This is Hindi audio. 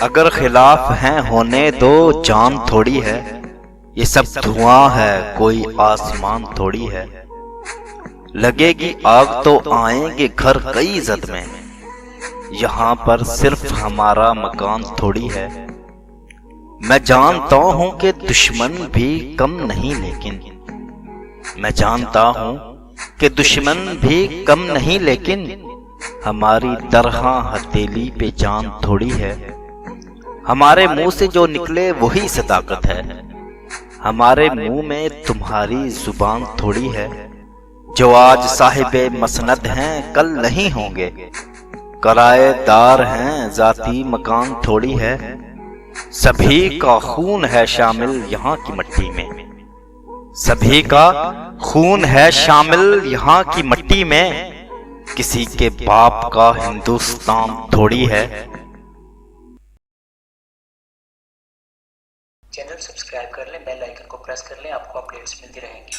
अगर खिलाफ हैं होने दो, जान थोड़ी है। ये सब धुआं है, कोई आसमान थोड़ी है। लगेगी आग तो आएंगे घर कई जद में, यहाँ पर सिर्फ हमारा मकान थोड़ी है। मैं जानता हूं कि दुश्मन भी कम नहीं, लेकिन मैं जानता हूं कि दुश्मन भी कम नहीं, लेकिन हमारी तरह हथेली पे जान थोड़ी है। हमारे मुंह से जो निकले वही सदाकत है, हमारे मुंह में तुम्हारी जुबान थोड़ी है। जो आज साहिबे मसनद हैं कल नहीं होंगे, किराएदार हैं जाती मकान थोड़ी है। सभी का खून है शामिल यहाँ की मट्टी में, सभी का खून है शामिल यहाँ की मट्टी में। किसी के बाप का हिंदुस्तान थोड़ी है। चैनल सब्सक्राइब कर लें, बेल आइकन को प्रेस कर लें, आपको अपडेट्स मिलती रहेंगी।